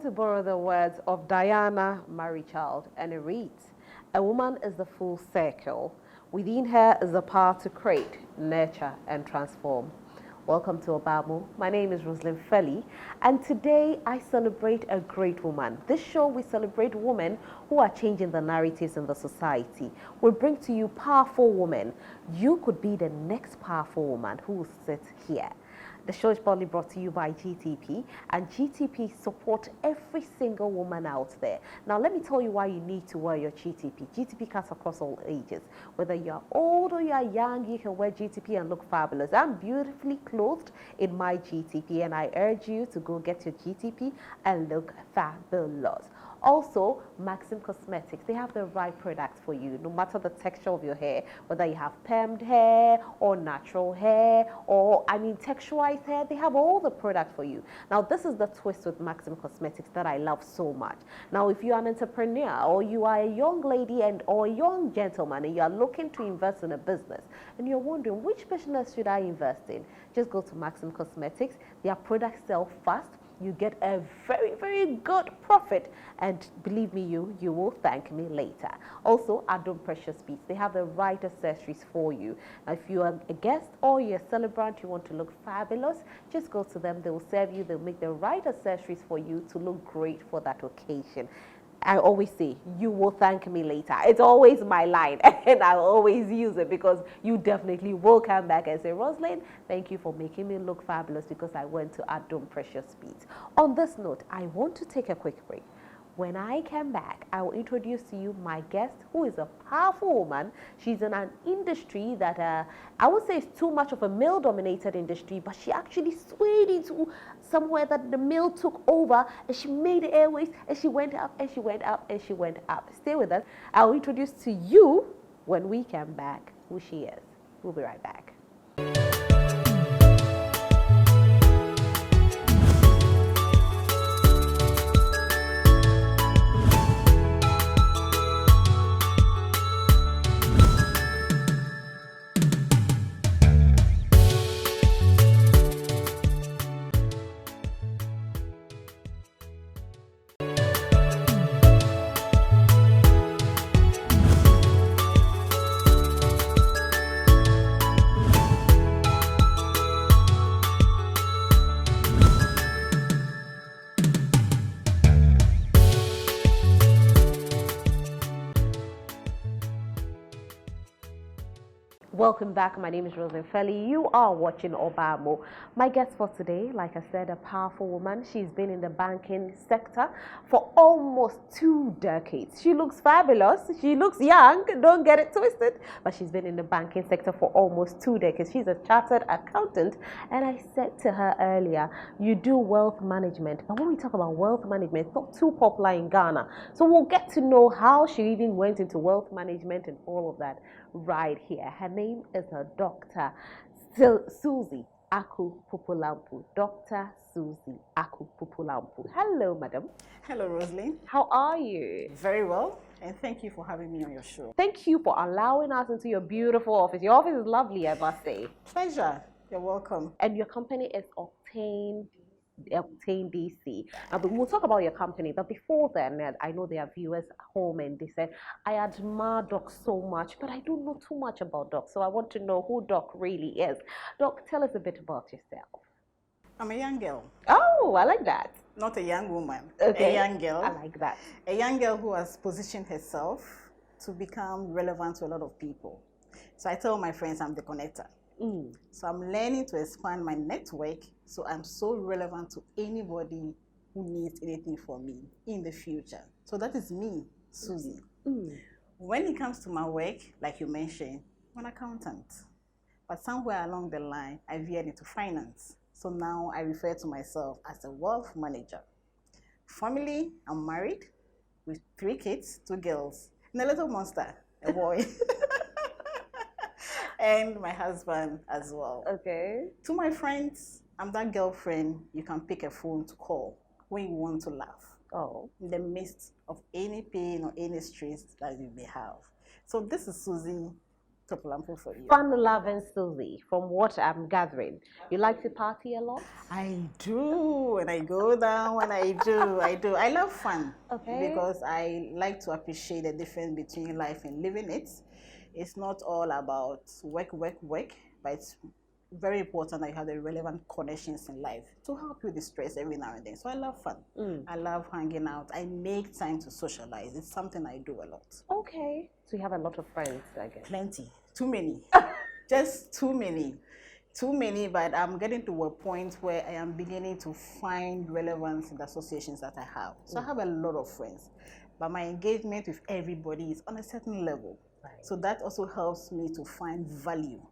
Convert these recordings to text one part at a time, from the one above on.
to borrow the words of Diana Marichild, and it reads, "A woman is the full circle. Within her is the power to create, nurture, and transform." Welcome to Obaa Mbo. My name is Roslyn Felly, and today I celebrate a great woman. This show, we celebrate women who are changing the narratives in the society. We bring to you powerful women. You could be the next powerful woman who will sit here. The show is proudly brought to you by GTP, and GTP support every single woman out there. Now, let me tell you why you need to wear your GTP. GTP cuts across all ages. Whether you're old or you're young, you can wear GTP and look fabulous. I'm beautifully clothed in my GTP, and I urge you to go get your GTP and look fabulous. Also, Maxim Cosmetics, they have the right products for you, no matter the texture of your hair, whether you have permed hair or natural hair or, texturized hair, they have all the products for you. Now, this is the twist with Maxim Cosmetics that I love so much. Now, if you're an entrepreneur or you are a young lady or a young gentleman and you are looking to invest in a business and you're wondering which business should I invest in, just go to Maxim Cosmetics. Their products sell fast. You get a very, very good profit, and believe me, you will thank me later. Also, Adom Precious Beads, they have the right accessories for you. Now, if you are a guest or you're a celebrant, you want to look fabulous, just go to them. They will serve you. They'll make the right accessories for you to look great for that occasion. I always say, you will thank me later. It's always my line, and I always use it because you definitely will come back and say, Roslyn, thank you for making me look fabulous because I went to Adom Precious Beads. On this note, I want to take a quick break. When I come back, I will introduce to you my guest, who is a powerful woman. She's in an industry that I would say is too much of a male-dominated industry, but she actually swayed into somewhere that the male took over, and she made the airways, and she went up, and she went up, and she went up. Stay with us. I will introduce to you, when we come back, who she is. We'll be right back. Welcome back. My name is Roslyn Felly. You are watching Obaa Mbo. My guest for today, like I said, a powerful woman. She's been in the banking sector for almost 2 decades. She looks fabulous. She looks young. Don't get it twisted. But she's been in the banking sector for almost 2 decades. She's a chartered accountant. And I said to her earlier, you do wealth management. But when we talk about wealth management, it's not too popular in Ghana. So we'll get to know how she even went into wealth management and all of that right here. Her name is Dr. Suzy Aku Puplampu. Dr. Suzy Aku Puplampu. Hello, madam. Hello, Roslyn. How are you? Very well, and thank you for having me on your show. Thank you for allowing us into your beautiful office. Your office is lovely, I must say. Pleasure. You're welcome. And your company is Obtain DC. But we'll talk about your company. But before then, I know there are viewers at home and they said, I admire Doc so much, but I don't know too much about Doc. So I want to know who Doc really is. Doc, tell us a bit about yourself. I'm a young girl. Oh, I like that. Not a young woman. Okay. A young girl. I like that. A young girl who has positioned herself to become relevant to a lot of people. So I tell my friends I'm the connector. So I'm learning to expand my network so I'm so relevant to anybody who needs anything from me in the future. So that is me, Suzy. When it comes to my work, like you mentioned, I'm an accountant. But somewhere along the line, I veered into finance. So now I refer to myself as a wealth manager. Family, I'm married with 3 kids, 2 girls, and a little monster, a boy. And my husband as well. Okay. To my friends, I'm that girlfriend you can pick a phone to call when you want to laugh. Oh. In the midst of any pain or any stress that you may have. So this is Suzy Puplampu for you. Fun-loving Suzy, from what I'm gathering. You like to party a lot? I do. When I go down, when I do. I love fun. Okay. Because I like to appreciate the difference between life and living it. It's not all about work, but it's very important that you have the relevant connections in life to help you distress every now and then. So I love fun. I love hanging out. I make time to socialize. It's something I do a lot. Okay. So you have a lot of friends, I guess. Plenty. Too many. Just too many. Too many, but I'm getting to a point where I am beginning to find relevance in the associations that I have. So I have a lot of friends, but my engagement with everybody is on a certain level. Right. So that also helps me to find value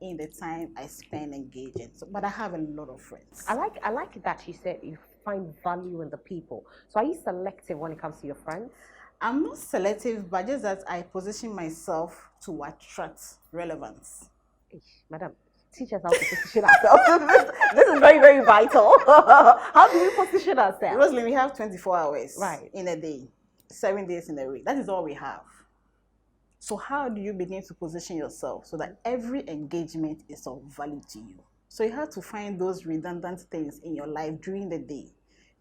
in the time I spend engaging. So, but I have a lot of friends. I like that you said you find value in the people. So are you selective when it comes to your friends? I'm not selective, but just that I position myself to attract relevance. Madam, teach us how to position ourselves. This is very, very vital. How do we position ourselves? Rosalie, we have 24 hours in a day, 7 days in a week. That is all we have. So how do you begin to position yourself so that every engagement is of value to you? So you have to find those redundant things in your life during the day.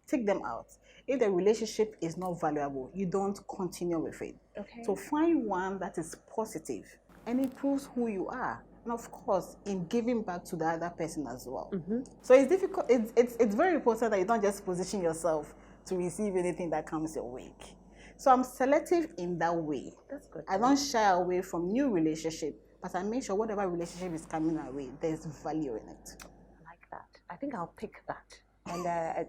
Take them out. If the relationship is not valuable, you don't continue with it. Okay. So find one that is positive and improves who you are. And of course, in giving back to the other person as well. So it's difficult. It's very important that you don't just position yourself to receive anything that comes your way. So I'm selective in that way. That's good. I don't shy away from new relationship, but I make sure whatever relationship is coming our way, there's value in it. I like that. I think I'll pick that. And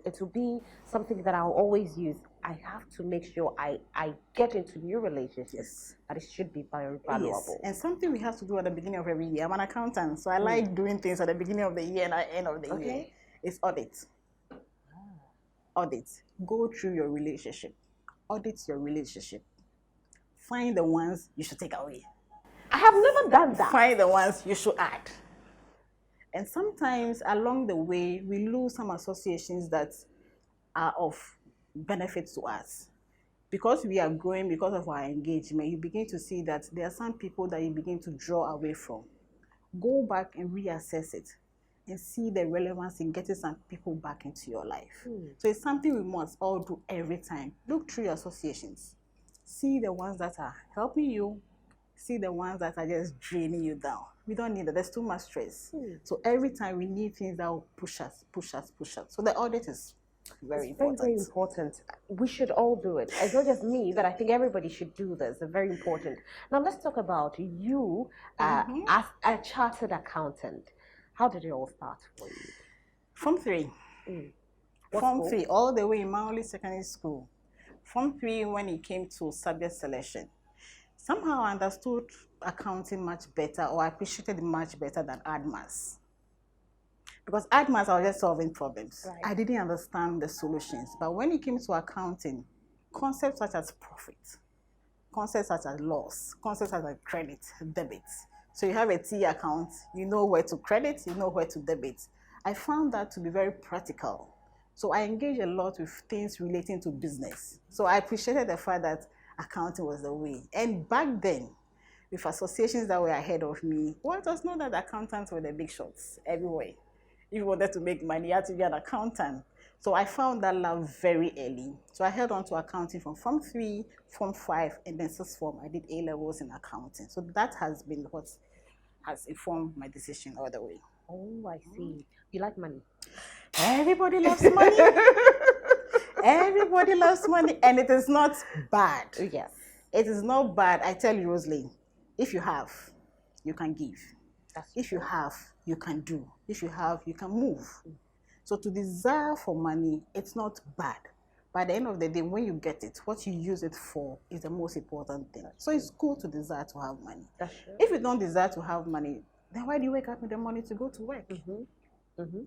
it will be something that I'll always use. I have to make sure I get into new relationships, but it should be very valuable. Yes. And something we have to do at the beginning of every year. I'm an accountant, so I like doing things at the beginning of the year and at the end of the year. It's audit. Audit. Go through your relationship. Audit your relationship. Find the ones you should take away. I have never done that. Find the ones you should add. And sometimes along the way, we lose some associations that are of benefit to us. Because we are growing, because of our engagement, you begin to see that there are some people that you begin to draw away from. Go back and reassess it and see the relevance in getting some people back into your life. So it's something we must all do every time. Look through your associations. See the ones that are helping you. See the ones that are just draining you down. We don't need that. There's too much stress. So every time we need things that will push us. So the audit is very important. Very important. We should all do it. It's not just me, but I think everybody should do this. It's very important. Now let's talk about you as a chartered accountant. How did it all start for you? Form 3. Form 3, all the way in Maoli Secondary School. Form 3, when it came to subject selection. Somehow I understood accounting much better, or I appreciated it much better than AdMaths. Because AdMaths, I was just solving problems. I didn't understand the solutions. But when it came to accounting, concepts such as profit, concepts such as loss, concepts such as credit, debit. So you have a T account, you know where to credit, you know where to debit. I found that to be very practical. So I engage a lot with things relating to business. So I appreciated the fact that accounting was the way. And back then, with associations that were ahead of me, one does know that accountants were the big shots everywhere. If you wanted to make money, you had to be an accountant. So I found that love very early. So I held on to accounting from Form 3, Form 5, and then 6th form. I did A-levels in accounting. So that has been what has informed my decision all the way. Oh, I see. You like money? Everybody loves money. Everybody loves money, and it is not bad. Yes. It is not bad. I tell you, Rosalie, if you have, you can give. If you have, you can do. If you have, you can move. So to desire for money, it's not bad. By the end of the day, when you get it, what you use it for is the most important thing. So it's cool to desire to have money. If you don't desire to have money, then why do you wake up with the money to go to work?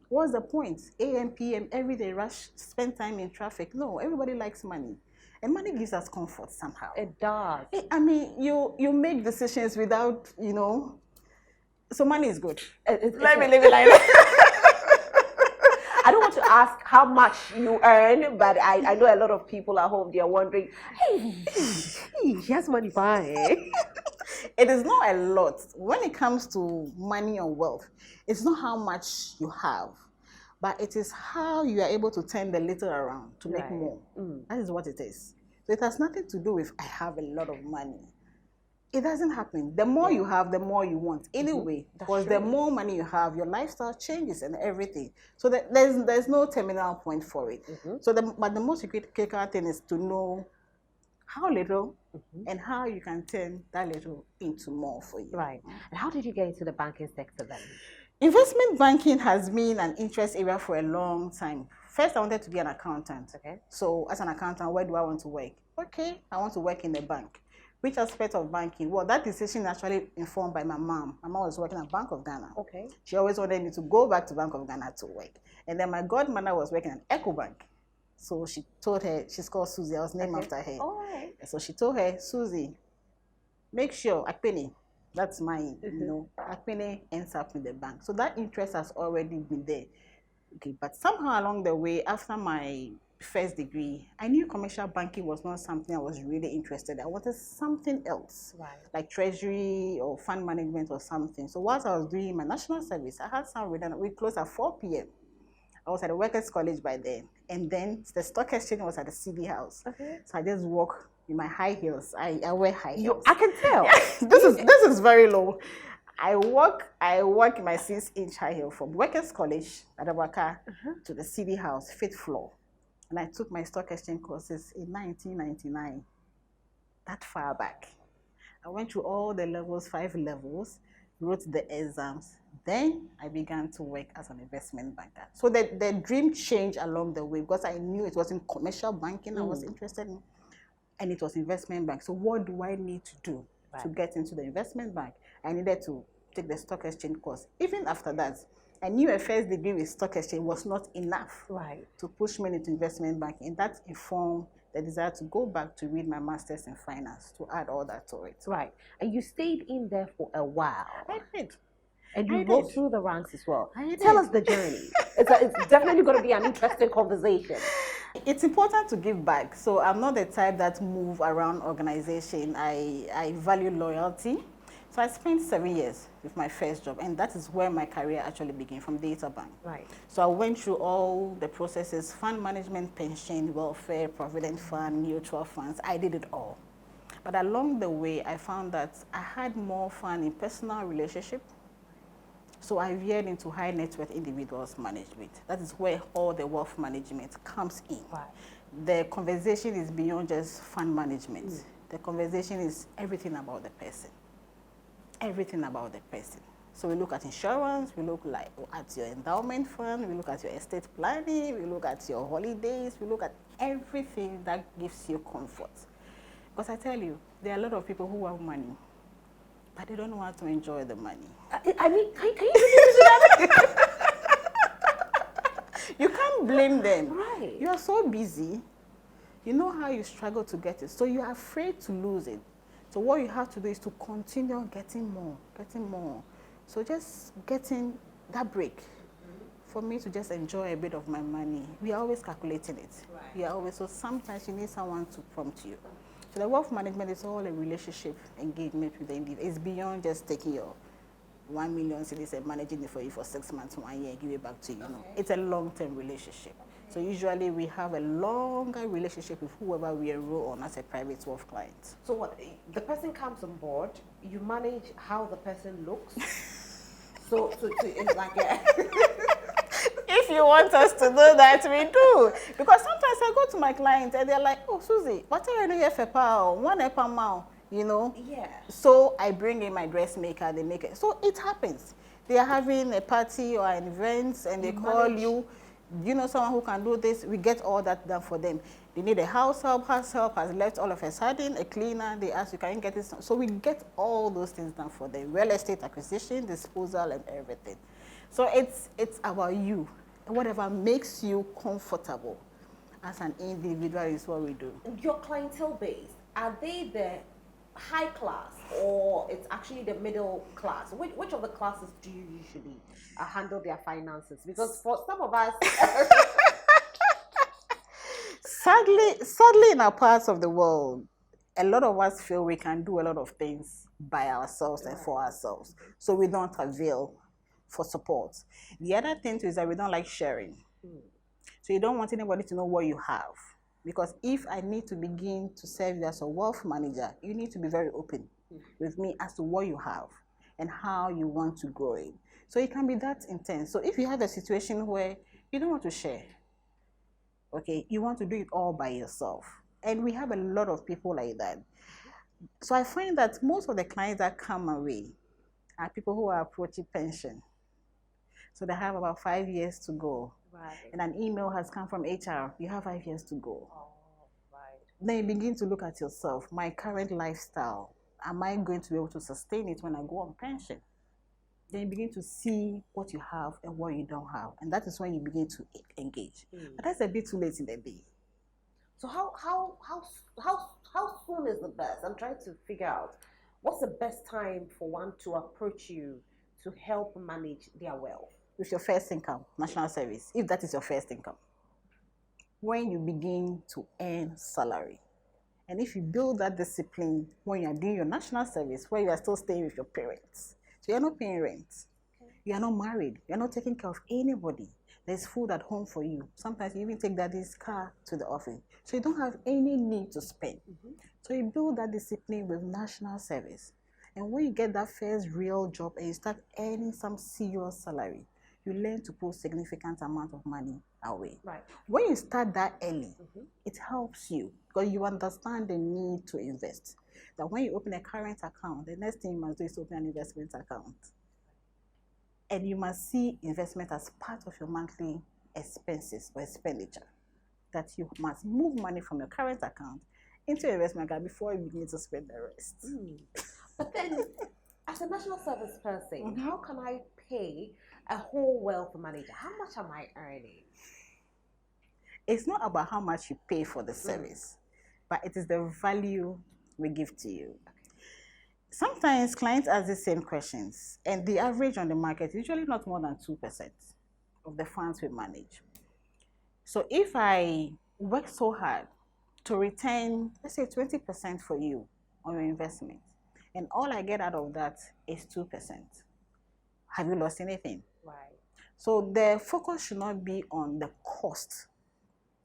What's the point? AM, PM, every day rush, spend time in traffic. No, everybody likes money. And money gives us comfort somehow. It does. I mean, you make decisions without, so money is good. Let me live it like that. I don't want to ask how much you earn, but I know a lot of people at home, they are wondering, hey, she has money, fine. It is not a lot. When it comes to money or wealth, it's not how much you have, but it is how you are able to turn the little around to make more. That is what it is. So it has nothing to do with I have a lot of money. It doesn't happen. The more you have, the more you want. Anyway, because the more money you have, your lifestyle changes and everything. So there's no terminal point for it. So but the most critical thing is to know how little and how you can turn that little into more for you. Right. And how did you get into the banking sector then? Investment banking has been an interest area for a long time. First, I wanted to be an accountant. Okay. So as an accountant, where do I want to work? Okay, I want to work in the bank. Which aspect of banking? Well, that decision actually informed by my mom. My mom was working at Bank of Ghana. Okay. She always wanted me to go back to Bank of Ghana to work. And then my godmother was working at EcoBank. So she told her, she's called Suzy, I was named after her. All right. So she told her, Suzy, make sure Akpene, that's mine, you know, Akpene ends up in the bank. So that interest has already been there. Okay, but somehow along the way, after my first degree, I knew commercial banking was not something I was really interested in. I wanted something else, like treasury or fund management or something. So whilst I was doing my national service, I had some redundant. We closed at 4 p.m. I was at the Workers' College by then. And then the stock exchange was at the CD house. Okay. So I just walk in my high heels. I wear high heels. I can tell. This is very low. I walk in my 6-inch high heel from Workers' College at Abaka to the CD house, 5th floor. And I took my stock exchange courses in 1999. That far back. I went through all the levels, 5 levels, wrote the exams. Then I began to work as an investment banker. So the dream changed along the way because I knew it wasn't commercial banking I was interested in, and it was investment bank. So what do I need to do to get into the investment bank? I needed to take the stock exchange course. Even after that, I knew a first degree with stock exchange was not enough to push me into investment banking. And that informed the desire to go back to read my master's in finance to add all that to it. Right. And you stayed in there for a while. I did. And you rose through the ranks as well. Tell us the journey. It's definitely going to be an interesting conversation. It's important to give back. So I'm not the type that move around organization. I value loyalty. So I spent 7 years with my first job, and that is where my career actually began, from Data Bank. Right. So I went through all the processes: fund management, pension, welfare, provident fund, mutual funds. I did it all. But along the way, I found that I had more fun in personal relationship. So I veered into high net worth individuals management. That is where all the wealth management comes in. Right. The conversation is beyond just fund management. The conversation is everything about the person. Everything about the person. So we look at insurance, we look at your endowment fund, we look at your estate planning, we look at your holidays, we look at everything that gives you comfort. Because I tell you, there are a lot of people who have money, but they don't know how to enjoy the money. I mean, can you do that? You can't blame them. Right. You are so busy. You know how you struggle to get it. So you are afraid to lose it. So what you have to do is to continue getting more, getting more. So just getting that break for me to just enjoy a bit of my money. We are always calculating it. Right. We are always, so sometimes you need someone to prompt you. So the wealth management is all a relationship engagement with the individual. It's beyond just taking your 1 million cedis and managing it for you for 6 months, 1 year, give it back to you. Okay. No, it's a long-term relationship. So usually we have a longer relationship with whoever we enroll on as a private wealth client. So what, the person comes on board, you manage how the person looks. so it's like If you want us to do that, we do. Because sometimes I go to my clients and they're like, oh, Suzy, what are you doing here for power? 1 per mile, you know? Yeah. So I bring in my dressmaker, they make it. So it happens. They are having a party or an event and they call you. You know someone who can do this? We get all that done for them. They need a house help has left all of a sudden, a cleaner, they ask you, can you get this? So we get all those things done for them. Real estate acquisition, disposal, and everything. So it's about you. Whatever makes you comfortable as an individual is what we do. Your clientele base, are they the high class or it's actually the middle class? Which of the classes do you usually handle their finances? Because for some of us... sadly, in our parts of the world, a lot of us feel we can do a lot of things by ourselves and for ourselves. So we don't avail for support. The other thing too is that we don't like sharing. So you don't want anybody to know what you have. Because if I need to begin to serve you as a wealth manager, you need to be very open with me as to what you have and how you want to grow it. So it can be that intense. So if you have a situation where you don't want to share, okay, you want to do it all by yourself. And we have a lot of people like that. So I find that most of the clients that come my way are people who are approaching pension. So they have about 5 years to go. Right. And an email has come from HR, you have 5 years to go. Oh, right. Then you begin to look at yourself, my current lifestyle, am I going to be able to sustain it when I go on pension? Then you begin to see what you have and what you don't have. And that is when you begin to engage. But that's a bit too late in the day. So how soon is the best? I'm trying to figure out what's the best time for one to approach you to help manage their wealth. With your first income, national service, if that is your first income. When you begin to earn salary. And if you build that discipline when you are doing your national service, where you are still staying with your parents. So you are not paying rent. Okay. You are not married. You are not taking care of anybody. There's food at home for you. Sometimes you even take daddy's car to the office. So you don't have any need to spend. So you build that discipline with national service. And when you get that first real job and you start earning some serious salary, you learn to put significant amount of money away. Right. When you start that early, it helps you because you understand the need to invest. That when you open a current account, the next thing you must do is open an investment account. And you must see investment as part of your monthly expenses or expenditure. That you must move money from your current account into your investment account before you begin to spend the rest. But then, as a national service person, how can I pay a whole wealth manager? How much am I earning? It's not about how much you pay for the service, but it is the value we give to you. Sometimes clients ask the same questions, and the average on the market is usually not more than 2% of the funds we manage. So if I work so hard to return, let's say 20% for you on your investment, and all I get out of that is 2%, have you lost anything? Right. So the focus should not be on the cost.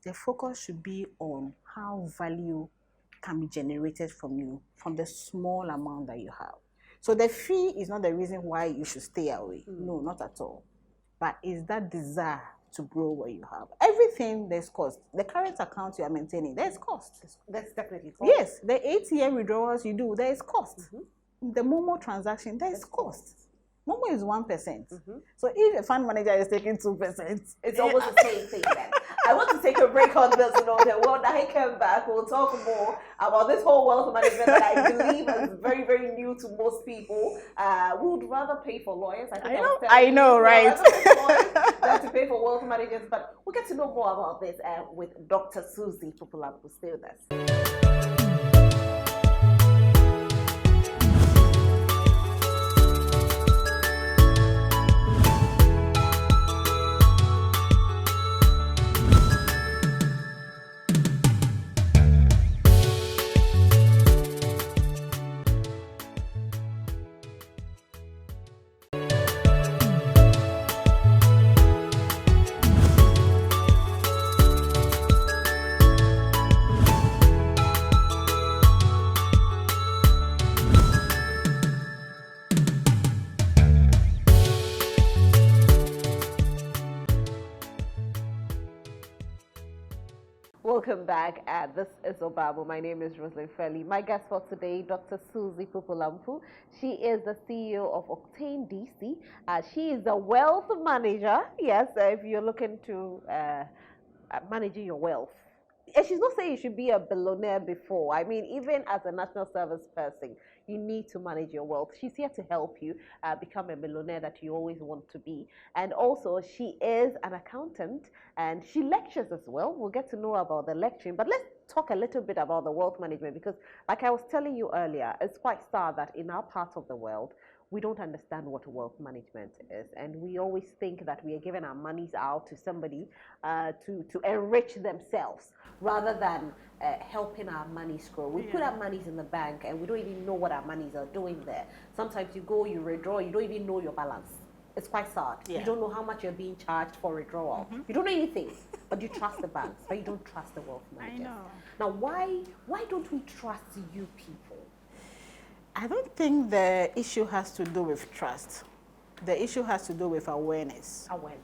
The focus should be on how value can be generated from you, from the small amount that you have. So the fee is not the reason why you should stay away. No, not at all. But is that desire to grow what you have. Everything, there's cost. The current account you are maintaining, there's cost. That's definitely cost. Yes, the ATM withdrawals you do, there is cost. The Momo transaction, there is cost. Momo is 1%. So if a fund manager is taking 2%, it's almost the same thing then. I want to take a break on this note. When I come back, we'll talk more about this whole wealth management that I believe is very, very new to most people. We would rather pay for lawyers. I know, right? Than to pay for wealth managers. But we'll get to know more about this with Dr. Suzy Aku Puplampu. Stay with us. Welcome back. This is Obaa Mbo. My name is Rosalyn Fairley. My guest for today, Dr. Suzy Aku Puplampu. She is the CEO of Octane DC. She is a wealth manager. Yes, if you're looking to managing your wealth. And she's not saying you should be a billionaire before. I mean, even as a national service person, you need to manage your wealth. She's here to help you become a millionaire that you always want to be. And also, she is an accountant and she lectures as well. We'll get to know about the lecturing. But let's talk a little bit about the wealth management because, like I was telling you earlier, it's quite sad that in our part of the world, we don't understand what wealth management is, and we always think that we are giving our monies out to somebody to enrich themselves rather than helping our monies grow. We put our monies in the bank and we don't even know what our monies are doing there. Sometimes you go, you withdraw, you don't even know your balance. It's quite sad. You don't know how much you're being charged for withdrawal. You don't know anything, but you trust the banks, but you don't trust the wealth managers. I know. Now, why don't we trust you people? I don't think the issue has to do with trust. The issue has to do with awareness. Awareness.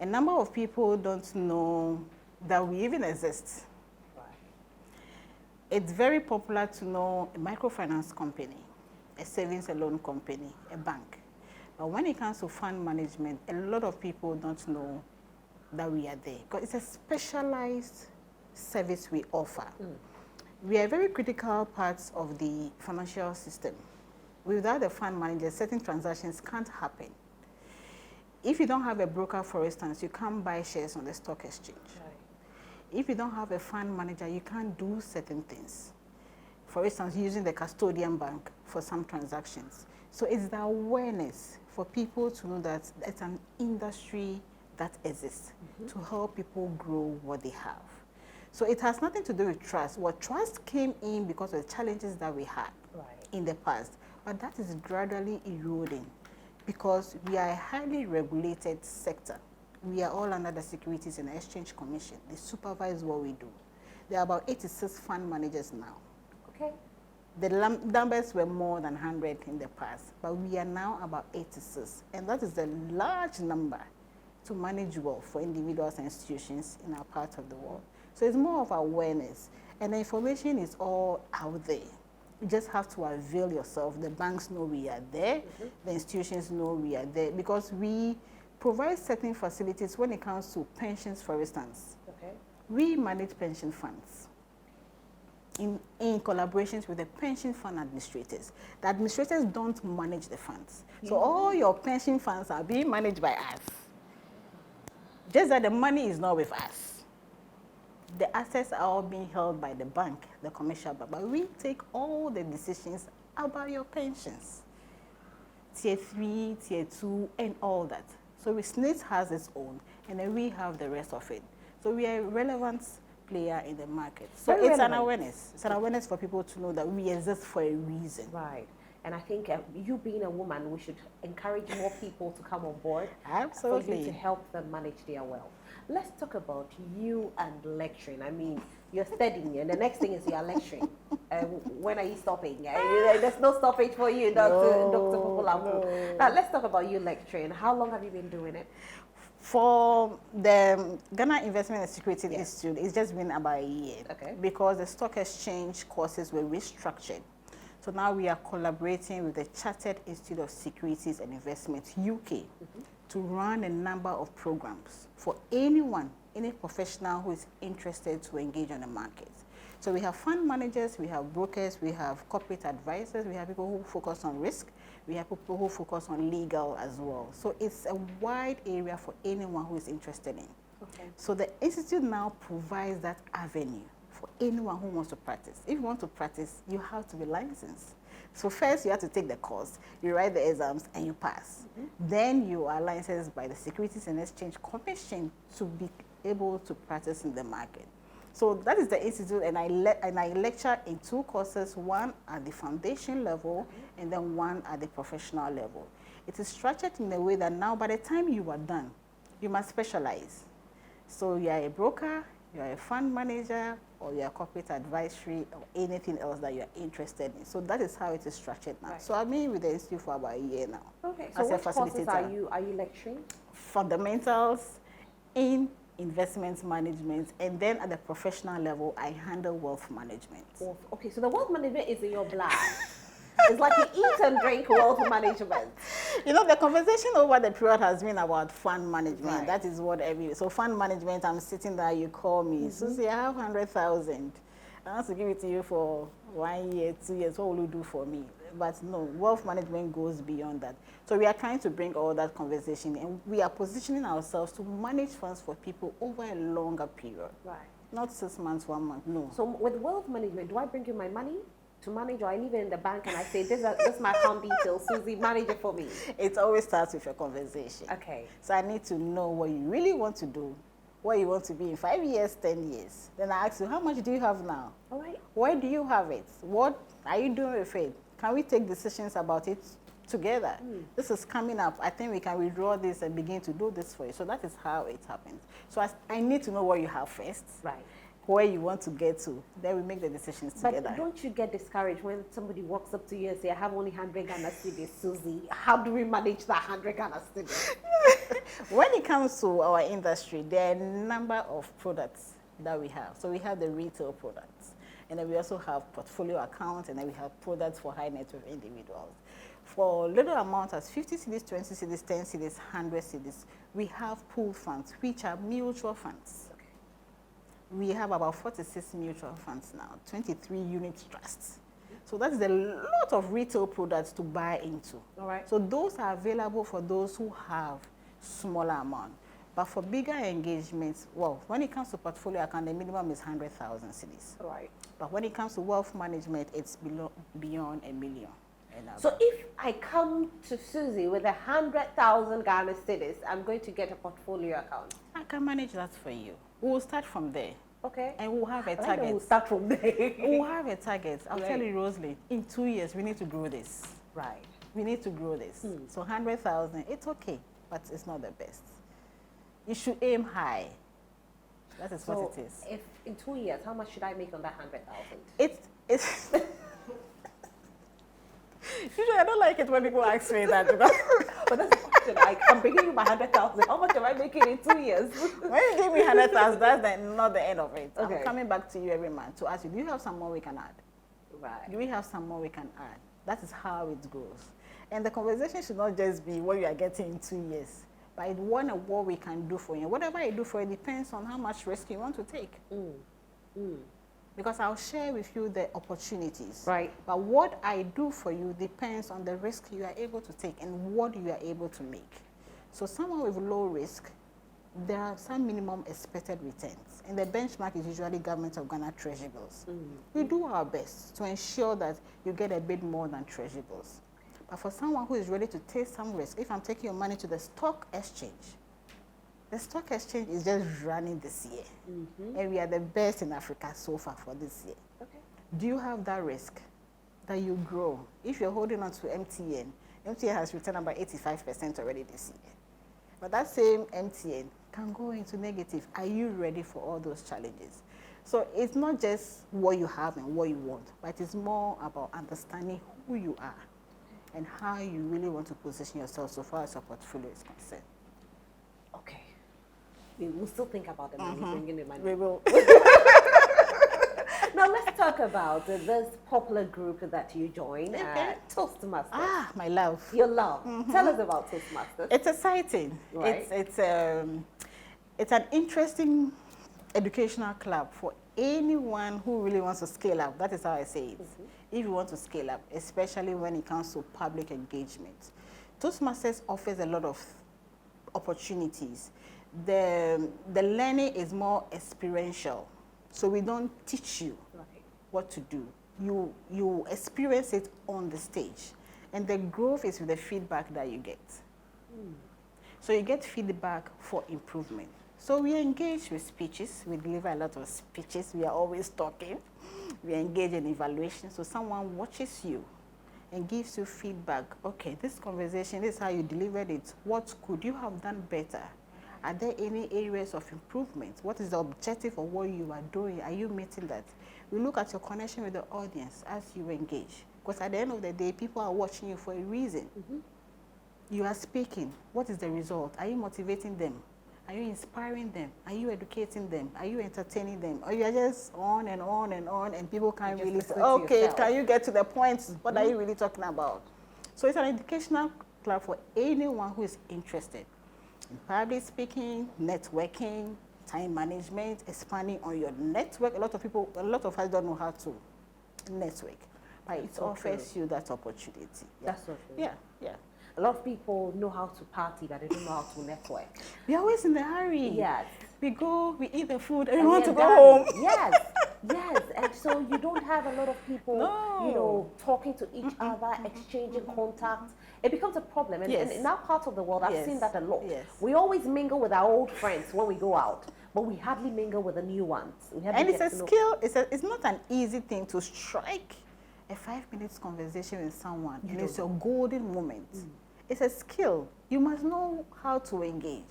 A number of people don't know that we even exist. Right. It's very popular to know a microfinance company, a savings and loan company, a bank. But when it comes to fund management, a lot of people don't know that we are there, because it's a specialized service we offer. We are very critical parts of the financial system. Without the fund manager, certain transactions can't happen. If you don't have a broker, for instance, you can't buy shares on the stock exchange. Right. If you don't have a fund manager, you can't do certain things. For instance, using the custodian bank for some transactions. So it's the awareness for people to know that it's an industry that exists to help people grow what they have. So it has nothing to do with trust. Well, trust came in because of the challenges that we had in the past. But that is gradually eroding because we are a highly regulated sector. We are all under the Securities and Exchange Commission. They supervise what we do. There are about 86 fund managers now. Okay. The numbers were more than 100 in the past, but we are now about 86. And that is a large number to manage wealth for individuals and institutions in our part of the world. So it's more of awareness. And the information is all out there. You just have to avail yourself. The banks know we are there. The institutions know we are there because we provide certain facilities when it comes to pensions, for instance. Okay. We manage pension funds in collaborations with the pension fund administrators. The administrators don't manage the funds. So all your pension funds are being managed by us. Just that the money is not with us. The assets are all being held by the bank, the commercial bank, but we take all the decisions about your pensions. Tier 3, Tier 2, and all that. So SNIT has its own, and then we have the rest of it. So we are a relevant player in the market. So Very it's relevant. an awareness. It's an awareness for people to know that we exist for a reason. Right. And I think you being a woman, we should encourage more people to come on board. Absolutely. For you to help them manage their wealth. Let's talk about you and lecturing. I mean, you're studying, and the next thing is you're lecturing. When are you stopping? There's no stoppage for you, Dr. Puplampu. No. Now, let's talk about you lecturing. How long have you been doing it? For the Ghana Investment and Security Institute, it's just been about a year. Okay. Because the stock exchange courses were restructured. So now we are collaborating with the Chartered Institute of Securities and Investments, UK, to run a number of programs for anyone, any professional who is interested to engage on the market. So we have fund managers, we have brokers, we have corporate advisors, we have people who focus on risk, we have people who focus on legal as well. So it's a wide area for anyone who is interested in. Okay. So the institute now provides that avenue for anyone who wants to practice. If you want to practice, you have to be licensed. So first you have to take the course, you write the exams, and you pass. Then you are licensed by the Securities and Exchange Commission to be able to practice in the market. So that is the institute, and I lecture in 2 courses, one at the foundation level and then one at the professional level. It is structured in a way that now by the time you are done, you must specialize. So you are a broker, you are a fund manager, or you are corporate advisory, or anything else that you are interested in. So that is how it is structured now. Right. So I've been with the institute for about a year now. Okay. So as a which courses facilitator. are you lecturing? Fundamentals in investment management, and then at the professional level, I handle wealth management. Okay, so the wealth management is in your blood. It's like you eat and drink wealth management. You know, the conversation over the period has been about fund management. Right. That is what so fund management, I'm sitting there, you call me, Suzy, I have 100,000. I want to give it to you for 1 year, 2 years. What will you do for me? But no, wealth management goes beyond that. So we are trying to bring all that conversation, and we are positioning ourselves to manage funds for people over a longer period. Right. Not 6 months, 1 month, no. So with wealth management, do I bring you my money? to manage, or I leave it in the bank and I say, this is my account details, Suzy, manage it for me? It always starts with a conversation. Okay. So I need to know what you really want to do, what you want to be in 5 years, 10 years. Then I ask you, how much do you have now? All right. Where do you have it? What are you doing with it? Can we take decisions about it together? This is coming up. I think we can withdraw this and begin to do this for you. So that is how it happens. So I need to know what you have first. Right. Where you want to get to, then we make the decisions together. But don't you get discouraged when somebody walks up to you and say, I have only 100 Ghana cedis, Suzy? How do we manage that 100 Ghana cedis? When it comes to our industry, there are a number of products that we have. So we have the retail products, and then we also have portfolio accounts, and then we have products for high net worth individuals. For little amounts as 50 cedis, 20 cedis, 10 cedis, 100 cedis, we have pool funds, which are mutual funds. We have about 46 mutual funds now, 23 unit trusts. So that's a lot of retail products to buy into. All right. So those are available for those who have smaller amount. But for bigger engagements, well, when it comes to portfolio account, the minimum is 100,000 cedis. All right. But when it comes to wealth management, it's beyond $1 million. So if I come to Suzy with 100,000 Ghana cedis, I'm going to get a portfolio account. I can manage that for you. We'll start from there. Okay. And we'll have a Like target. we'll start from there. We'll have a target. I'll Right. tell you, Rosalie, in 2 years, we need to grow this. Right. We need to grow this. So 100,000, it's okay, but it's not the best. You should aim high. That is what it is. If in 2 years, how much should I make on that 100,000? It's usually I don't like it when people ask me that. Because But that's the question. I'm bringing you my 100,000. How much am I making in 2 years? when you give me 100,000, that's not the end of it. Okay. I'm coming back to you every month to ask you, do you have some more we can add? Right. Do we have some more we can add? That is how it goes. And the conversation should not just be what you are getting in 2 years, but what we can do for you. Whatever I do for you depends on how much risk you want to take. Because I'll share with you the opportunities. Right. But what I do for you depends on the risk you are able to take and what you are able to make. So someone with low risk, there are some minimum expected returns. And the benchmark is usually Government of Ghana Treasury bills. We do our best to ensure that you get a bit more than Treasury bills. But for someone who is ready to take some risk, if I'm taking your money to the stock exchange, the stock exchange is just running this year. And we are the best in Africa so far for this year. Okay. Do you have that risk that you grow? If you're holding on to MTN, MTN has returned about 85% already this year. But that same MTN can go into negative. Are you ready for all those challenges? So it's not just what you have and what you want, but it's more about understanding who you are and how you really want to position yourself so far as your portfolio is concerned. Okay. We will still think about the money, bringing the money. We will. Now let's talk about this popular group that you joined, Okay. Toastmasters. Ah, my love. Your love. Tell us about Toastmasters. It's exciting. Right. It's an interesting educational club for anyone who really wants to scale up. That is how I say it. If you want to scale up, especially when it comes to public engagement. Toastmasters offers a lot of opportunities. The learning is more experiential. So we don't teach you what to do. You experience it on the stage. And the growth is with the feedback that you get. So you get feedback for improvement. So we engage with speeches. We deliver a lot of speeches. We are always talking. We engage in evaluation. So someone watches you and gives you feedback. Okay, this conversation, this is how you delivered it. What could you have done better? Are there any areas of improvement? What is the objective of what you are doing? Are you meeting that? We look at your connection with the audience as you engage. Because at the end of the day, people are watching you for a reason. You are speaking. What is the result? Are you motivating them? Are you inspiring them? Are you educating them? Are you entertaining them? Or you are just on and on and on, and people can't really say, okay, can you get to the point? What are you really talking about? So it's an educational club for anyone who is interested in public speaking, networking, time management, expanding on your network. A lot of us don't know how to network, but it offers you that opportunity. That's so true. Yeah. A lot of people know how to party, but they don't know how to network. We're always in a hurry. Yes. We go, we eat the food, and we And want we to are go done. home. Yes. and so you don't have a lot of people, you know, talking to each other, exchanging contacts. It becomes a problem. And, and in our part of the world, I've seen that a lot. We always mingle with our old friends when we go out, but we hardly mingle with the new ones. And it's a skill. It's not an easy thing to strike a 5 minutes conversation with someone, and it's a golden moment. It's a skill. You must know how to engage.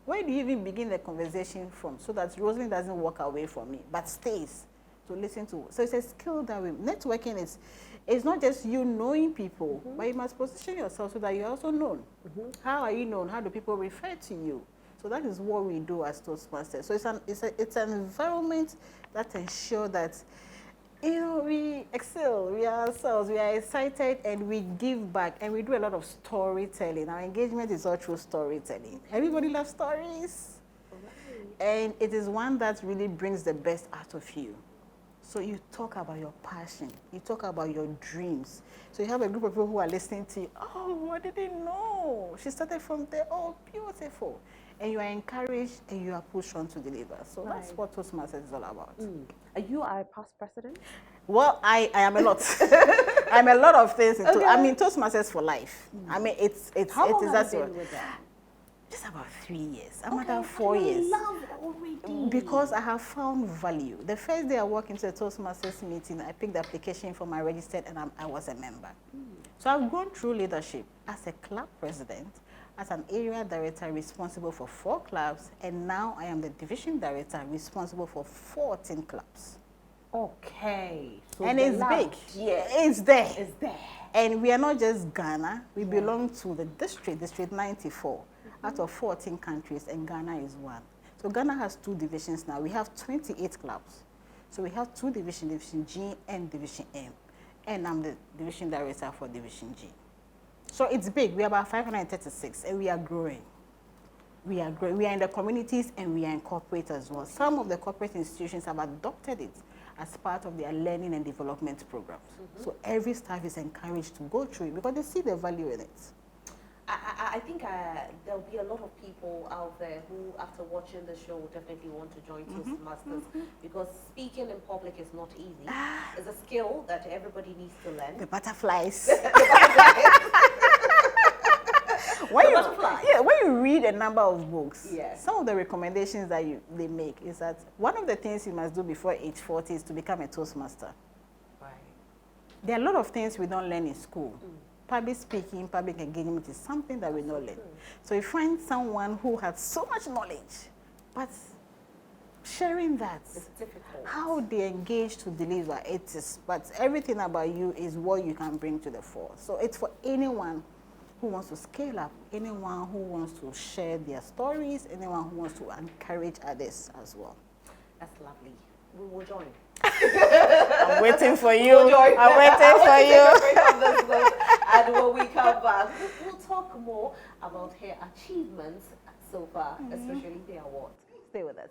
Where do you even begin the conversation from so that Rosalind doesn't walk away from me, but stays to listen to? So it's a skill that networking is. It's not just you knowing people, but you must position yourself so that you're also known. How are you known? How do people refer to you? So that is what we do as Toastmasters. So it's an environment that ensures that, you know, we excel, we are ourselves, we are excited, and we give back, and we do a lot of storytelling. Our engagement is all through storytelling. Everybody loves stories, and it is one that really brings the best out of you. So you talk about your passion, you talk about your dreams. So you have a group of people who are listening to you. Oh, what did they know? She started from there. Oh, beautiful. And you are encouraged and you are pushed on to deliver. So that's what Toastmasters is all about. Are you our past president? Well, I am a lot. I'm a lot of things. I mean, Toastmasters for life. I mean, How long have you been with that? Just about 3 years. I'm about 4 years. Because I have found value. The first day I walked into a Toastmasters meeting, I picked the application form, I registered, and I was a member. So I've gone through leadership as a club president, as an area director responsible for 4 clubs, and now I am the division director responsible for 14 clubs. Okay. So and it's big. Yeah, it's there. It's there. And we are not just Ghana. We belong to the District 94, out of 14 countries, and Ghana is one. So Ghana has 2 divisions now. We have 28 clubs. So we have 2 divisions, Division G and Division M. And I'm the division director for Division G. So it's big. We are about 536, and we are growing. We are growing. We are in the communities, and we are in corporate as well. Some of the corporate institutions have adopted it as part of their learning and development programs. So every staff is encouraged to go through it because they see the value in it. I think there'll be a lot of people out there who, after watching the show, definitely want to join Toastmasters because speaking in public is not easy. It's a skill that everybody needs to learn. The butterflies. When you read a number of books, some of the recommendations that they make is that one of the things you must do before age 40 is to become a Toastmaster. Right. There are a lot of things we don't learn in school. Public speaking, public engagement is something that we don't learn. So you find someone who has so much knowledge, but sharing that, it's difficult. How they engage to deliver, it is, but everything about you is what you can bring to the fore. So it's for anyone who wants to scale up, anyone who wants to share their stories, anyone who wants to encourage others as well. That's lovely. We will join. I'm waiting for you. I'm waiting for you. And when we come back, we'll talk more about her achievements so far, especially the awards. Stay with us.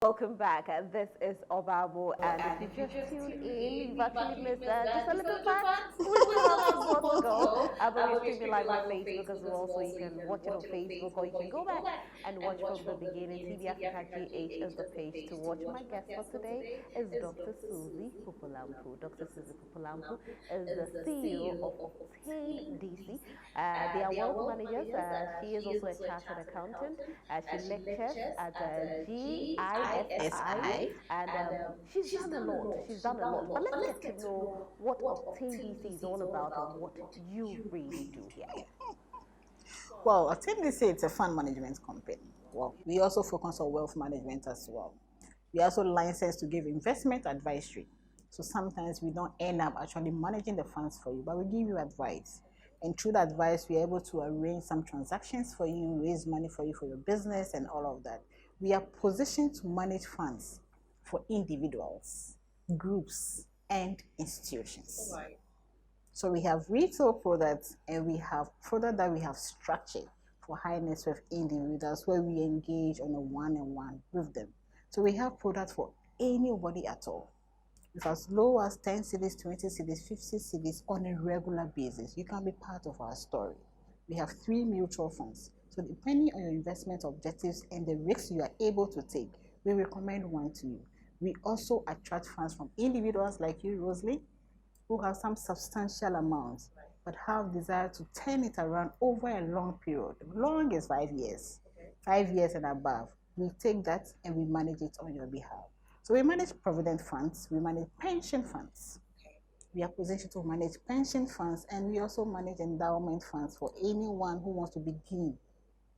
Welcome back. This is Obaa Mbo, and if you just tuned in, you've actually missed just a little part. What's go? But we're streaming live on Facebook as well, so you can watch it on Facebook, or you can go back and watch from the beginning. TV Africa GH is the page to watch. My guest for today is Dr. Suzy Puplampu. Dr. Suzy Puplampu is the CEO of Obtain DC. They are wealth managers. She is also a chartered accountant. She lectures at GISI, and she's done a lot. She's done a lot. But let's get to know what Obtain DC is all about and what you really do here. Well, Obtain DC, it's a fund management company. Well, we also focus on wealth management as well. We are also licensed to give investment advisory. So sometimes we don't end up actually managing the funds for you, but we give you advice. And through that advice, we're able to arrange some transactions for you, raise money for you for your business and all of that. We are positioned to manage funds for individuals, groups, and institutions. Right. So we have retail products and we have products that we have structured for high net worth individuals where we engage on a one-on-one with them. So we have products for anybody at all. With as low as 10 cedis, 20 cedis, 50 cedis on a regular basis, you can be part of our story. We have 3 mutual funds. So depending on your investment objectives and the risks you are able to take, we recommend one to you. We also attract funds from individuals like you, Rosalie, who have some substantial amounts, but have desire to turn it around over a long period. Long is 5 years, 5 years and above. We take that and we manage it on your behalf. So we manage provident funds, we manage pension funds. We are positioned to manage pension funds, and we also manage endowment funds for anyone who wants to begin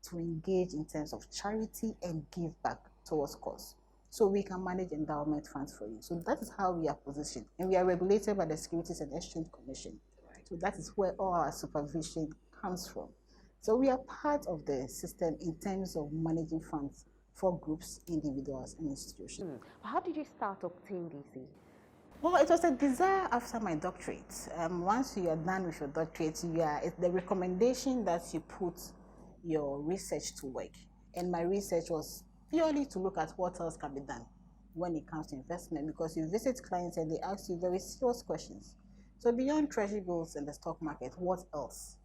to engage in terms of charity and give back towards cause. So we can manage endowment funds for you. So that is how we are positioned. And we are regulated by the Securities and Exchange Commission. So that is where all our supervision comes from. So we are part of the system in terms of managing funds for groups, individuals, and institutions. How did you start Octane DC? Well, it was a desire after my doctorate. Once you are done with your doctorate, it's the recommendation that you put your research to work. And my research was purely to look at what else can be done when it comes to investment, because you visit clients and they ask you very serious questions. So beyond treasury bills and the stock market, what else?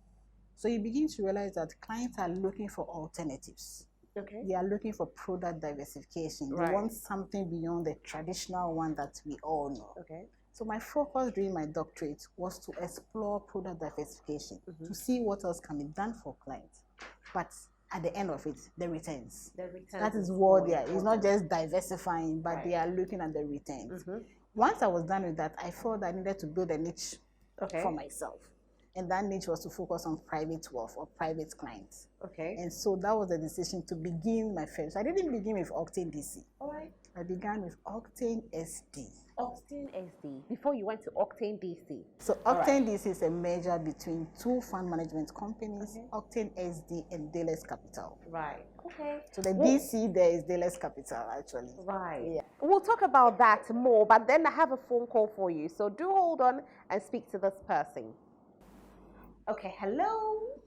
So you begin to realize that clients are looking for alternatives. Okay. They are looking for product diversification. Right. They want something beyond the traditional one that we all know. Okay. So my focus during my doctorate was to explore product diversification, to see what else can be done for clients. But at the end of it, the returns. That is what they are. It's not just diversifying, but they are looking at the returns. Once I was done with that, I felt I needed to build a niche for myself. And that niche was to focus on private wealth or private clients. Okay. And so that was the decision to begin my first. I didn't begin with Octane DC. All right. I began with Octane SD. Octane SD, before you went to Octane DC. So Octane DC is a merger between 2 fund management companies, Octane SD and Dealers Capital. Right. Okay. So the DC there is Dealers Capital actually. Right. Yeah. We'll talk about that more, but then I have a phone call for you. So do hold on and speak to this person. Okay, hello.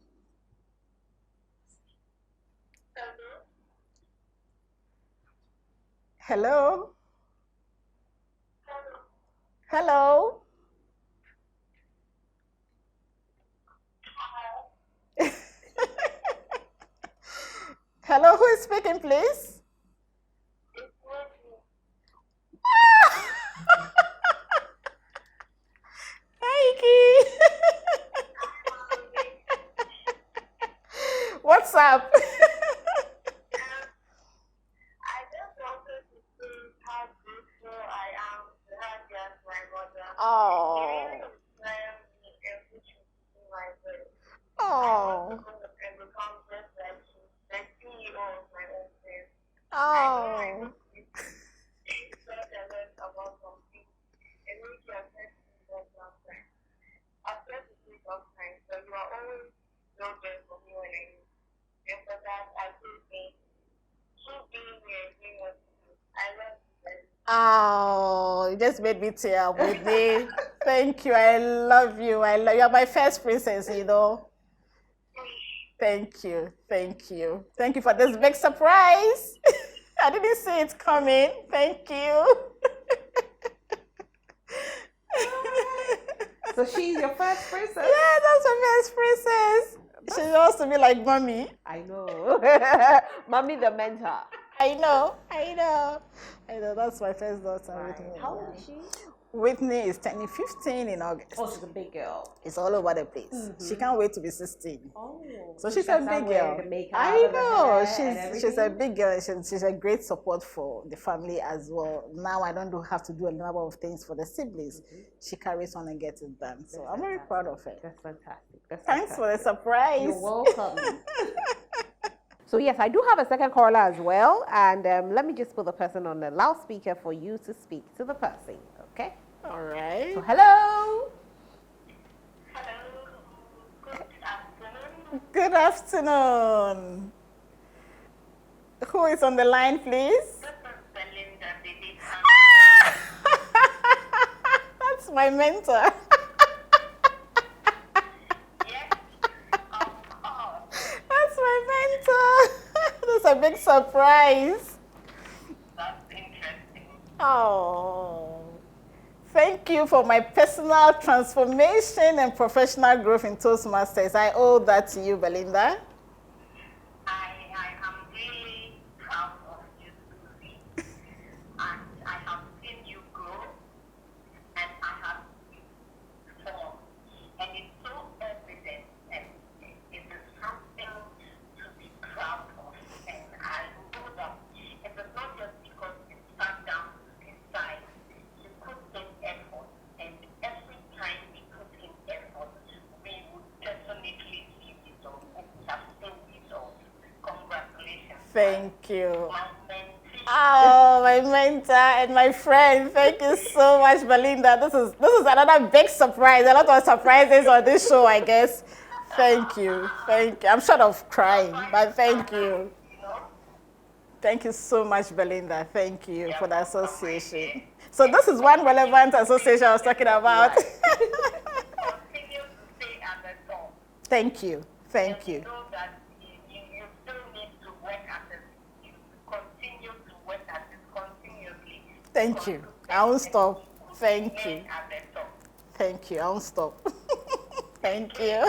Hello. Hello. Hello, who is speaking, please? Hi, Key. What's up? Oh. Oh. Oh. Oh, you just made me tear up with me. Thank you. I love you. I love you. You're my first princess, you know. Thank you. Thank you. Thank you for this big surprise. I didn't see it coming. Thank you. So she's your first princess? Yeah, that's my first princess. She wants to be like mommy. I know. Mommy the mentor. I know. That's my first daughter. Right. Whitney. How old is she? Whitney is turning 15 in August. Oh, she's a big girl. It's all over the place. She can't wait to be 16. Oh. So she's a big girl. I know. She's a big girl. She's a great support for the family as well. Now I don't have to do a number of things for the siblings. She carries on and gets it done. So I'm very proud of her. That's fantastic. Thanks for the surprise. You're welcome. So yes, I do have a second caller as well. And let me just put the person on the loudspeaker for you to speak to the person. Okay? All right. So hello. Hello, good afternoon. Good afternoon. Who is on the line, please? This is Belinda David Ah! Hanson. That's my mentor. Yes, of course. That's my mentor. That's a big surprise. That's interesting. Oh. Thank you for my personal transformation and professional growth in Toastmasters. I owe that to you, Belinda. I am really proud of you, Suzy. And I have seen you grow, and I have performed. And it's so evident, and it is something to be proud of. And I know that it is not just because you sat down to decide. You put in effort, and every time we put in effort, we would definitely see results, and we have seen results. Congratulations. Thank you. My mentee. Oh, my mentor and my friend. Thank you so much, Belinda. This is another big surprise. A lot of surprises on this show, I guess. Thank you. Thank you. I'm short of crying, but thank you. You know, Thank you so much, Belinda. Thank you for the welcome, my association. dear. So this is one relevant association I was talking about. Continue to stay at the top. Thank you. Thank And you. know that you still need to work at it. You continue to work at it continuously. Thank you. I won't stop. Thank you. Remain at the top. Thank you. I won't stop. Thank you.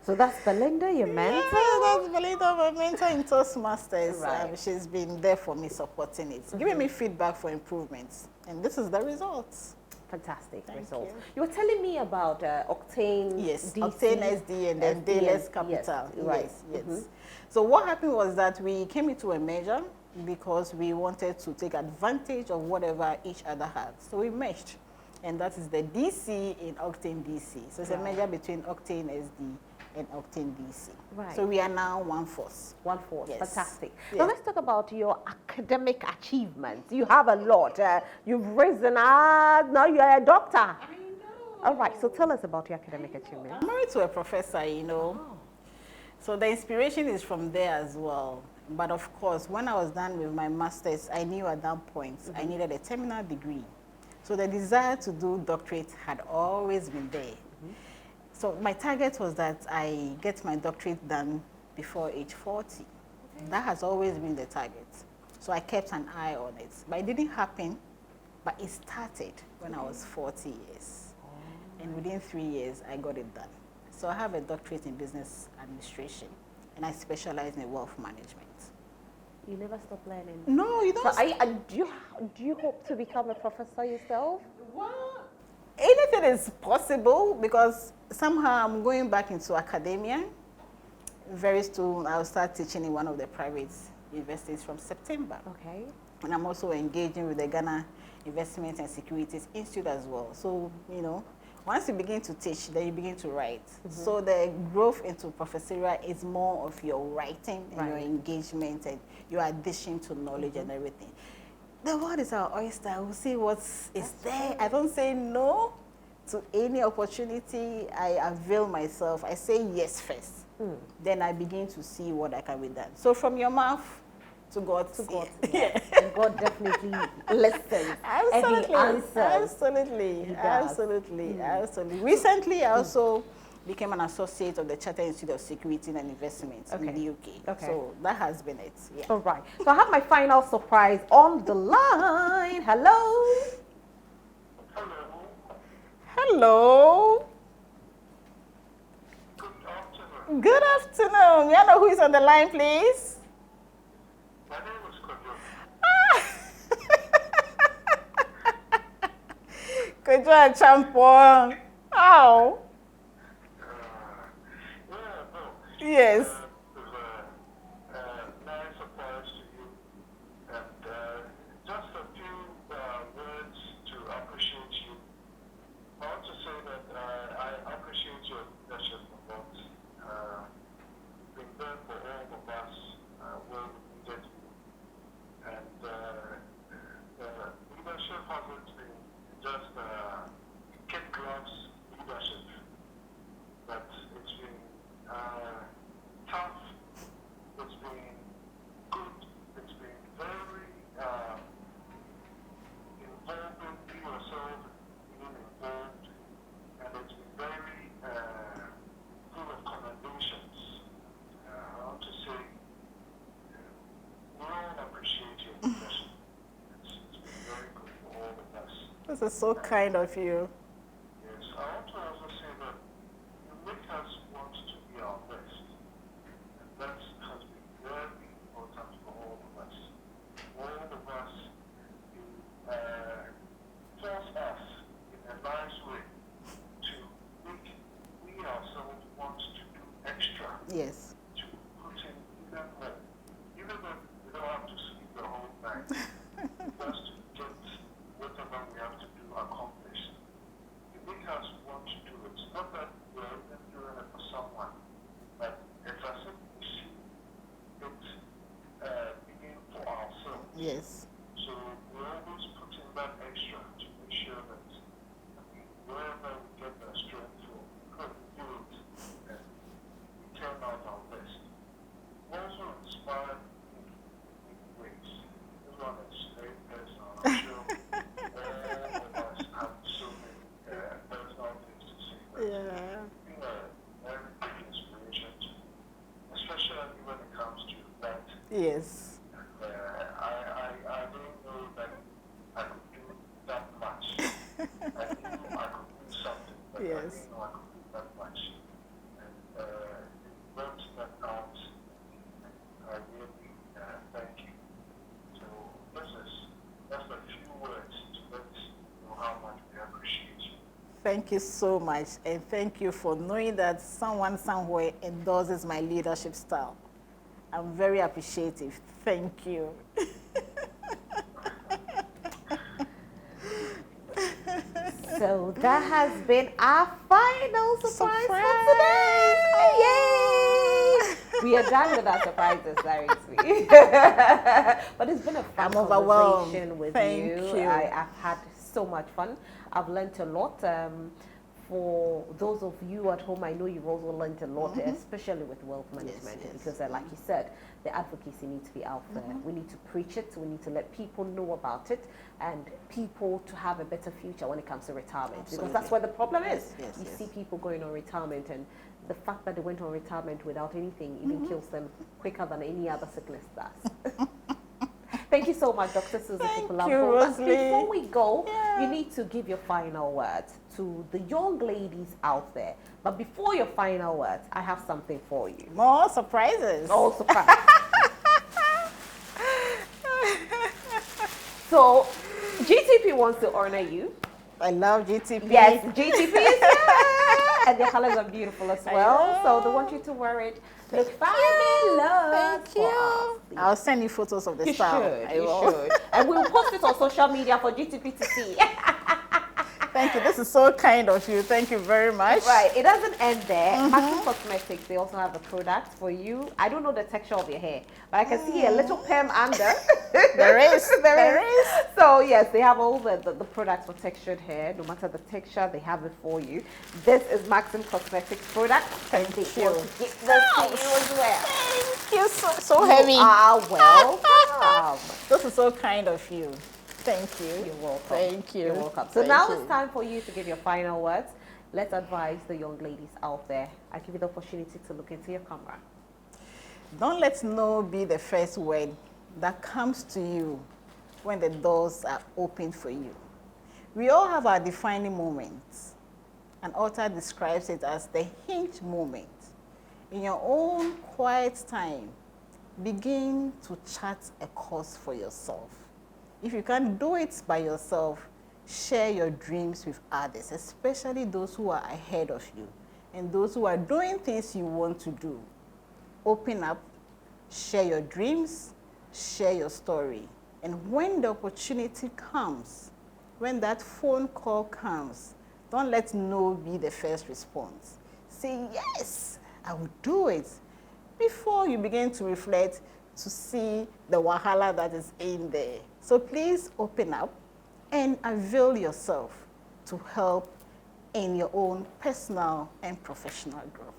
So that's Belinda, your mentor? Yeah, that's Belinda, my mentor in Toastmasters. Right. She's been there for me, supporting it, giving me feedback for improvements. And this is the results. Fantastic Thank results. you. You were telling me about Octane Yes, DC. obtain SD and then Dayless Capital. Yes, right. Yes. So what happened was that we came into a merger because we wanted to take advantage of whatever each other had. So we merged. And that is the DC in Octane DC. So it's a merger between Octane SD and Octane DC. Right. So we are now one force. One force. Yes. Fantastic. Yeah. Now let's talk about your academic achievements. You have a lot. You've risen. Now you are a doctor. I know. All right. So tell us about your academic achievements. I'm married to a professor, you know. Oh. So the inspiration is from there as well. But of course, when I was done with my master's, I knew at that point I needed a terminal degree. So the desire to do doctorate had always been there. So my target was that I get my doctorate done before age 40. That has always been the target. So I kept an eye on it. But it didn't happen, but it started when I was 40 years. And within 3 years, I got it done. So I have a doctorate in business administration, and I specialize in wealth management. You never stop learning. No, you So don't. do you hope to become a professor yourself? Well, anything is possible because somehow I'm going back into academia. Very soon, I'll start teaching in one of the private universities from September. Okay. And I'm also engaging with the Ghana Investment and Securities Institute as well. So, you know, once you begin to teach, then you begin to write. So the growth into professorial is more of your writing and your engagement and your addition to knowledge and everything. The world is our oyster. We'll see what is there. I don't say no to any opportunity. I avail myself. I say yes first. Then I begin to see what I can be done. So from your mouth to God. To God. Yeah. And God definitely listens. Absolutely. And he answers. Absolutely. He does. Absolutely. Absolutely. Recently, I also became an associate of the Chartered Institute of Security and Investment in the UK. Okay. So that has been it. Yeah. All right. So I have my final surprise on the line. Hello. Hello. Hello. Good afternoon. Good afternoon. May I know who is on the line, please? My name is Kojo. Kojo Champon. Oh. Yeah, no. Yes. It was a nice surprise to you. And just a few words to appreciate you. I want to say that I appreciate your leadership a lot. Been there for all of us where we needed you. And been good. It's been very involving. You yourself being involved, and it's been very full of commendations. I want to say we all appreciate your leadership. It's been very good for all of us. This is so kind of you. Yes, I want to also say that you make us want to be our best, and that has been very important for all of us. All of us, you force us in a nice way to make we ourselves want to do extra, Yes. to put in even more. Even though we don't have to sleep the whole night, just to get whatever we have to do accomplished. You make us want to do it. It's not that we're even doing it for someone, but it's as if we see it being for ourselves. Yes. So we always put in that extra to make sure that wherever we get that strength from, we do it and we turn out our best. Also inspired in ways. This one is very personal. I'm sure all of us have so many personal things to say. But Yeah. being a very big inspiration to me, especially when it comes to that. Yes. I didn't know that I could do that much. I knew I could do something, but I Yes. didn't know I could do that much. And it worked that out. I really thank you. So that's a few words to let you know how much we appreciate you. Thank you so much, and thank you for knowing that someone somewhere endorses my leadership style. I'm very appreciative. Thank you. So that has been our final surprise for Surprise! today. Yay! We are done with our surprises, seriously. But it's been a fun I'm overwhelmed. conversation with Thank you. I've had so much fun. I've learned a lot. For those of you at home, I know you've also learned a lot, especially with wealth management, yes. because like you said, the advocacy needs to be out there. We need to preach it. We need to let people know about it, and people to have a better future when it comes to retirement. Absolutely. Because that's where the problem is. Yes, You yes. see people going on retirement, and the fact that they went on retirement without anything even kills them quicker than any other sickness does. Thank you so much, Dr. Suzy Aku Thank Puplampu. you, But Rosalie. before we go, Yeah. you need to give your final words to the young ladies out there. But before your final words, I have something for you. More surprises. Oh, surprise. So, GTP wants to honor you. I love GTP. Yes, GTP is here. And the colors are beautiful as well. So they want you to wear it. Look fabulous. Thank for you. us. I'll send you photos of the You style. should. I You will. should. And we'll post it on social media for GTP to see. Thank you. This is so kind of you. Thank you very much. Right, it doesn't end there. Maxim Cosmetics, they also have a product for you. I don't know the texture of your hair, but I can see a little perm under. There is. There is. So yes, they have all the products for textured hair. No matter the texture, they have it for you. This is Maxim Cosmetics product. Thank They you. want to give this to you as well. Thank you. So heavy. You are welcome. This is so kind of you. Thank you. You're welcome. Thank you. You're welcome. So Thank now you. it's time for you to give your final words. Let's advise the young ladies out there. I give you the opportunity to look into your camera. Don't let no be the first word that comes to you when the doors are open for you. We all have our defining moments. An author describes it as the hinge moment. In your own quiet time, begin to chart a course for yourself. If you can't do it by yourself, share your dreams with others, especially those who are ahead of you and those who are doing things you want to do. Open up, share your dreams, share your story. And when the opportunity comes, when that phone call comes, don't let no be the first response. Say, yes, I will do it, before you begin to reflect to see the wahala that is in there. So please open up and avail yourself to help in your own personal and professional growth.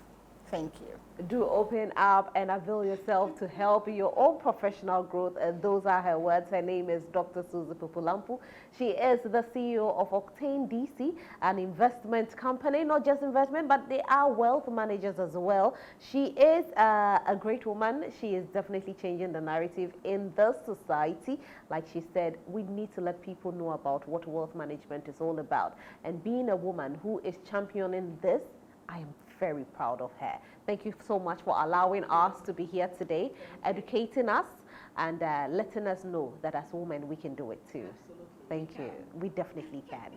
Thank you. Do open up and avail yourself to help your own professional growth. And those are her words. Her name is Dr. Suzy Aku Puplampu. She is the CEO of Octane DC, an investment company, not just investment, but they are wealth managers as well. She is a great woman. She is definitely changing the narrative in the society. Like she said, we need to let people know about what wealth management is all about. And being a woman who is championing this, I am very proud of her. Thank you so much for allowing us to be here today, educating us and letting us know that as women we can do it too. Thank you. We definitely can.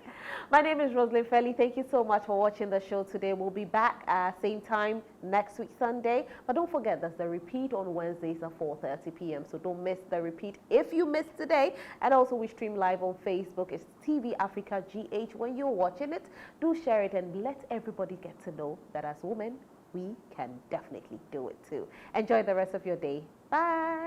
My name is Roslyn Felly. Thank you so much for watching the show today. We'll be back same time next week, Sunday. But don't forget, there's the repeat on Wednesdays at 4:30 p.m. So don't miss the repeat if you missed today. And also we stream live on Facebook. It's TV Africa GH. When you're watching it, do share it and let everybody get to know that as women, we can definitely do it too. Enjoy the rest of your day. Bye.